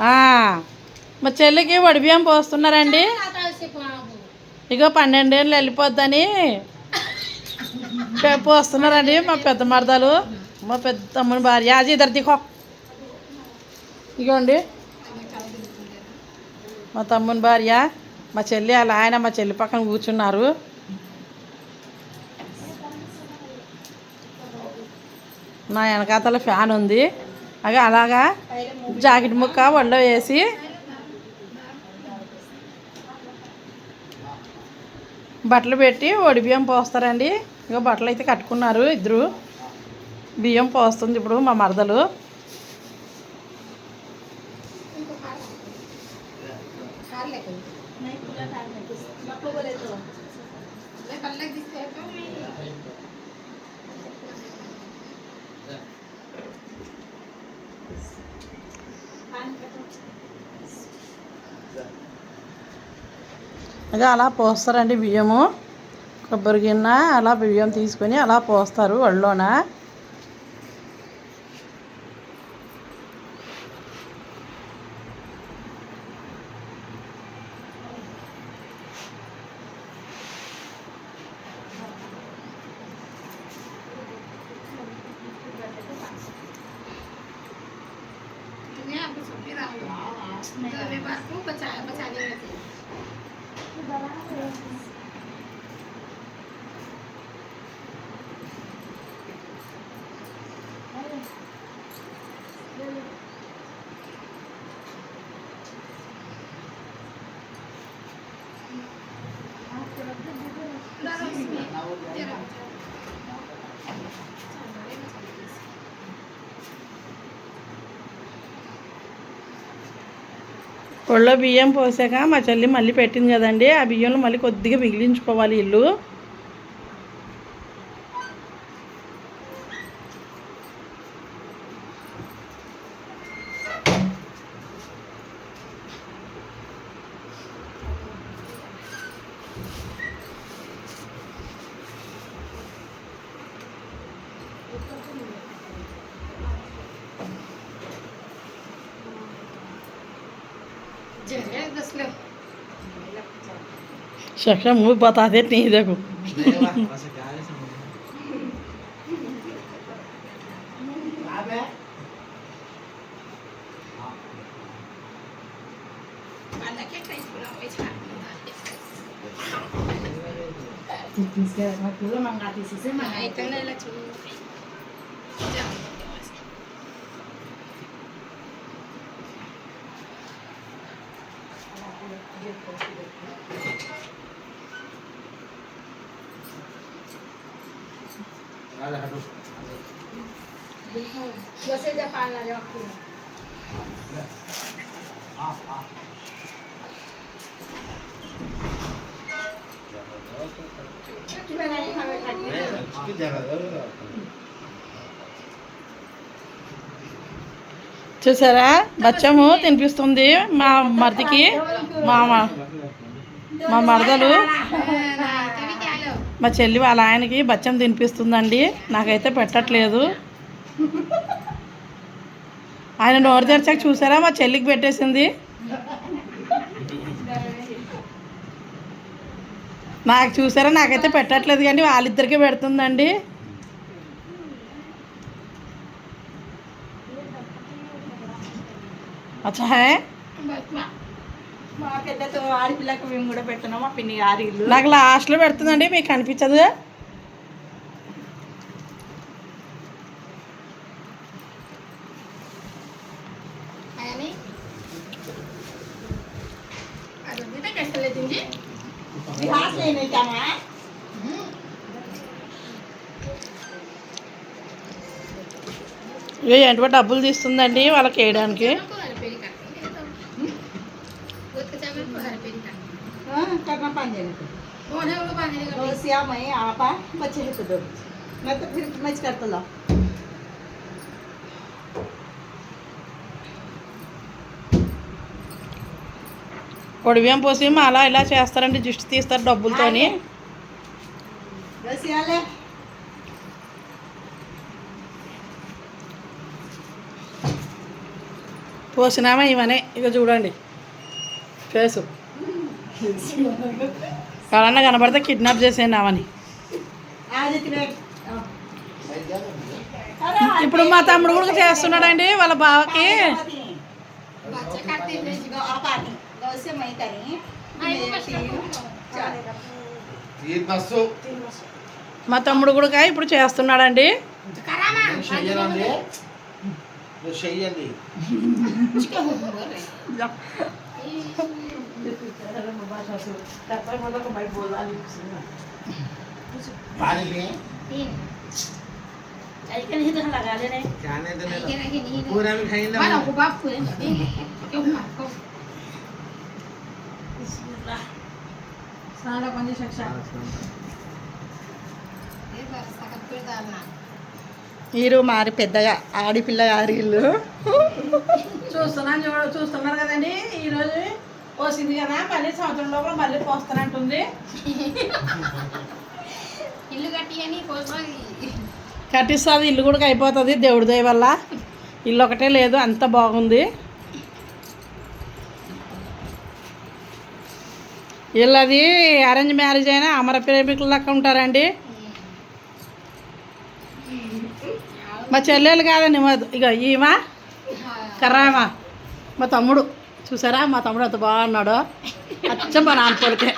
మా చెల్లికి వడిబియ్యం పోస్తున్నారండి. ఇగో 12 ఏళ్ళు వెళ్ళిపోద్దని పోస్తున్నారండి మా పెద్ద మరదలు, మా పెద్ద తమ్ముని భార్య. అది ఇద్దరు దిగో. ఇగోండి మా తమ్ముని భార్య, మా చెల్లి అలా ఆయన మా చెల్లి పక్కన కూర్చున్నారు. నా వెనకాతల ఫ్యాన్ ఉంది. అలాగా జాకెట్ ముక్క ఒళ్ళో వేసి బట్టలు పెట్టి వడి బియ్యం పోస్తారండి. ఇక బట్టలు అయితే కట్టుకున్నారు ఇద్దరు. బియ్యం పోస్తుంది ఇప్పుడు మా మరదలు. అలా పోస్తారండి బియ్యము. కొబ్బరి గిన్నె అలా బియ్యం తీసుకొని అలా పోస్తారు ఒళ్ళోన. ఒళ్ళో బియ్యం పోసాక మా చెల్లి మళ్ళీ పెట్టింది కదండి, ఆ బియ్యంలో మళ్ళీ కొద్దిగా మిగిలించుకోవాలి ఇల్లు. शक्शा मुँह बता देते नहीं देखो। చూసారా బచ్చము తినిపిస్తుంది మా మరిదికి. మా మరదలు మా చెల్లి వాళ్ళ ఆయనకి బచ్చం తినిపిస్తుందండి. నాకైతే పెట్టట్లేదు. ఆయన నోరు తెరిచాక చూసారా మా చెల్లికి పెట్టేసింది. నాకు చూసారా నాకైతే పెట్టట్లేదు కానీ వాళ్ళిద్దరికీ పెడుతుందండి. అచ్చా ఆడపిల్లకు మేము కూడా పెట్టినాం. మా పిన్ని గారి నాకు లాస్ట్లో పెడుతుందండి, మీకు కనిపించదు. ఏంటో డబ్బులు తీస్తుందండి వాళ్ళకి వేయడానికి. పొడి బియ్యం పోసి అలా ఇలా చేస్తారండి, జిస్ట్ తీస్తారు డబ్బులతోని. పోసినామా ఇవనే ఇక చూడండి ఫేసు ఎవరన్నా కనబడితే కిడ్నాప్ చేసేనామని. ఇప్పుడు మా తమ్ముడు కూడా చేస్తున్నాడండి వాళ్ళ బావకి. మా తమ్ముడు కూడా ఇప్పుడు చేస్తున్నాడండి. మీరు మారి పెద్దగా ఆడిపిల్ల గారి ఇల్లు చూస్తున్నారు కదండి. ఈరోజు పోసింది కదా, మళ్ళీ సంవత్సరం లోపల మళ్ళీ పోస్తానంటుంది. ఇల్లు కట్టిస్తుంది, ఇల్లు కూడా అయిపోతుంది దేవుడి దయ వల్ల. ఇల్లు ఒకటే లేదు, అంత బాగుంది. వీళ్ళది అరేంజ్ మ్యారేజ్ అయినా అమర ప్రేమికుల లెక్క ఉంటారండి. మా చెల్లెలు కాదండి, ఇక ఈమా కర్రామా మా తమ్ముడు. చూసారా మా తమ్ముడు అంత బాగున్నాడు, అచ్చం మా నాన్న పోలికే.